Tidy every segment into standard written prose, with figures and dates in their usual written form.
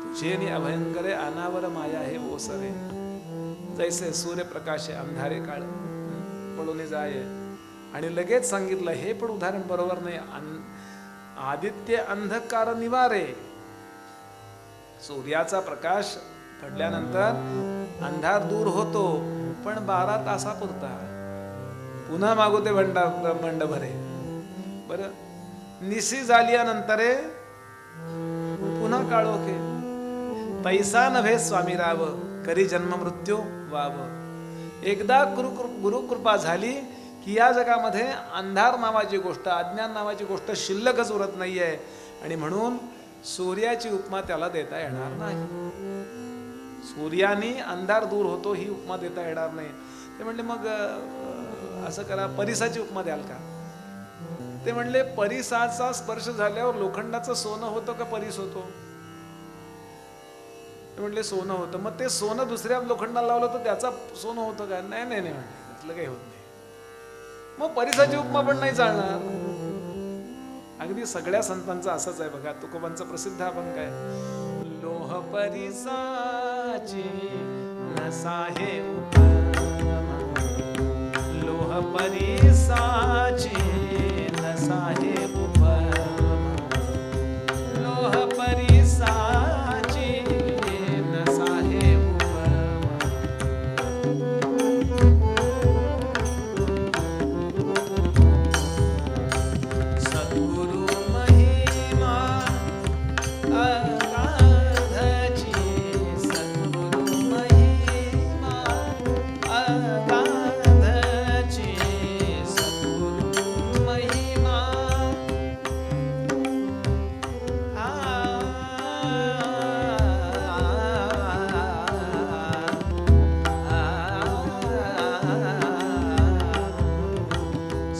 तुझे अभयंकरे अनावर माया हे ओसरे, जैसे सूर्यप्रकाशे अंधारे काळ पळून जाय. आणि लगेच सांगितलं हे पण उदाहरण बरोबर नाही. आदित्य अंधकार निवारे, सूर्याचा प्रकाश पडल्यानंतर अंधार दूर होतो, पण 12 तासापुरता. पुन्हा मागू ते बंड भरे. बर, निशी झाल्यानंतरे पुन्हा काळोखे. पैसा नव्हे स्वामी राव, करी जन्म मृत्यू वाव. एकदा गुरुकृपा झाली की या जगामध्ये अंधार नावाची गोष्ट, अज्ञान नावाची गोष्ट शिल्लकच उरत नाहीये. आणि म्हणून सूर्याची उपमा त्याला देता येणार नाही. सूर्याने अंधार दूर होतो ही उपमा देता येणार नाही. ते म्हणले मग असं करा, परिसाची उपमा द्याल का? ते म्हणले परिसाचा स्पर्श झाल्यावर लोखंडाचं सोनं होतं का परिस होतो? ते म्हणले सोनं होतं. मग ते सोनं दुसऱ्या लोखंडाला लावलं तर त्याचा सोनं होतं का? नाही नाही नाही म्हणले, त्यातलं काही होत नाही. मग परिसाची उपमा पण नाही चालणार. अगदी सगळ्या संतांचं असंच आहे बघा. तुकोबांचं प्रसिद्ध आपण काय, लोह परिसाची नसाहे उपमा, लोह परिसाची नसाहे उपमा, लोह परिसाची नसाहे उपमा. सद्गुरु महिमा अगाधाची, सद्गुरु महिमा अगाधाची, सद्गुरु महिमा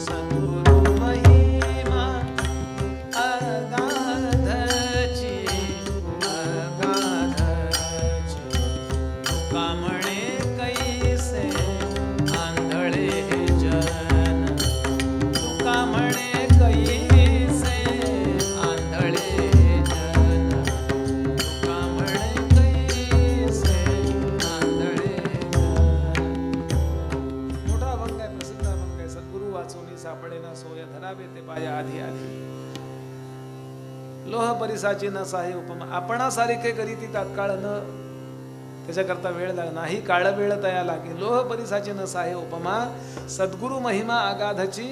सद्गुरु महिमा अगाधाची, अगाधाची. तुका म्हणे कैसे आंधळे हे जन, तुका म्हणे कैसे आंधळे हे जन, तुका म्हणे कैसे आंधळे जन. मोठा अभंग आहे, प्रसिद्ध अभंग आहे. सद्गुरु वाचोनी सापडे ना सोय, धरावे ते पाया आधी आधी. लोह परिसाची नसाही उपमा. आपणासारखे करी ती तात्काळ न, त्याच्याकरता वेळ नाही, काळ वेळ तया लागे. लोह परिसाची नसाही उपमा, सद्गुरु महिमा अगाधाची.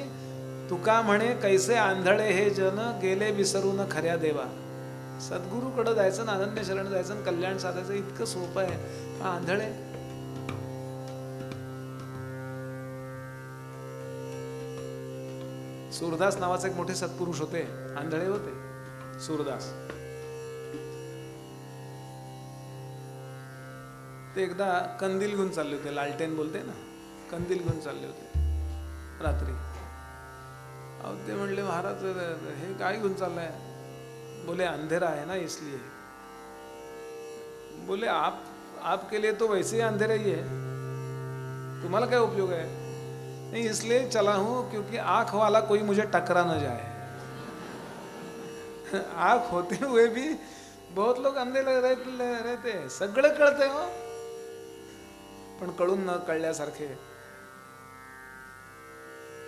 तुका म्हणे कैसे आंधळे हे जन, गेले विसरून खऱ्या देवा. सद्गुरूकडे जायचं, अनन्य शरण जायचं, कल्याण साधायचं इतकं सोपं आहे. आंधळे सूरदास नावाचे एक मोठे सत्पुरुष होते, आंधळे होते सूरदास. ते एकदा कंदील घेऊन चालले होते, लालटेन बोलते ना, कंदील घेऊन चालले होते रात्री. अहो ते म्हणले महाराज हे काय घेऊन चाललंय? बोले अंधेरा है ना इसलिए. बोले आप के लिए तो वैसे ही अंधेरा ही है, तुम्हाला काय उपयोग है? नहीं इसलिए चला हूं क्योंकि आंख वाला कोई मुझे टकरा न जाए. आंख होते हुए भी बहुत लोग अंधे रहते. सगळं कळतंय हो, पण कळून न कळल्यासारखे.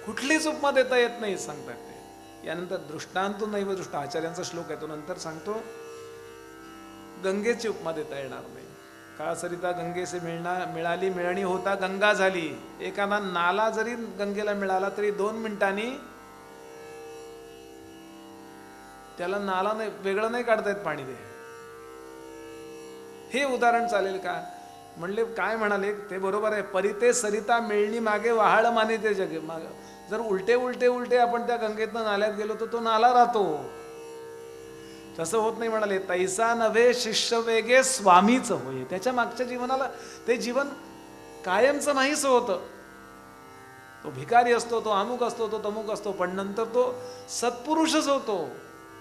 कुठलीच उपमा देता येत नाही सांगतात ते. यानंतर दृष्टांत नैव दृष्ट आचार्यांचा श्लोक आहे, तो नंतर सांगतो. गंगेची उपमा देता येणार नाही. काळसरिता गंगेसे मिळाली, मिळणी होता गंगा झाली. एखादा नाला जरी गंगेला मिळाला तरी 2 मिनिटांनी त्याला नाला नाही, वेगळं नाही काढता येत पाणी ते. हे उदाहरण चालेल का? म्हणले काय म्हणाले ते बरोबर आहे. परिते सरिता मिळणी मागे वाहाळ माने ते जगे. माग जर उलटे उलटे उलटे आपण त्या गंगेतनं नाल्यात गेलो तर तो नाला राहतो. तसं होत नाही म्हणाले. तैसा नव्हे शिष्य वेगे स्वामीच होय. त्याच्या मागच्या जीवनाला ते जीवन कायमचं नाहीच होतं. तो भिकारी असतो, तो अमुक असतो, तो तमुक असतो, पण नंतर तो सत्पुरुषच होतो.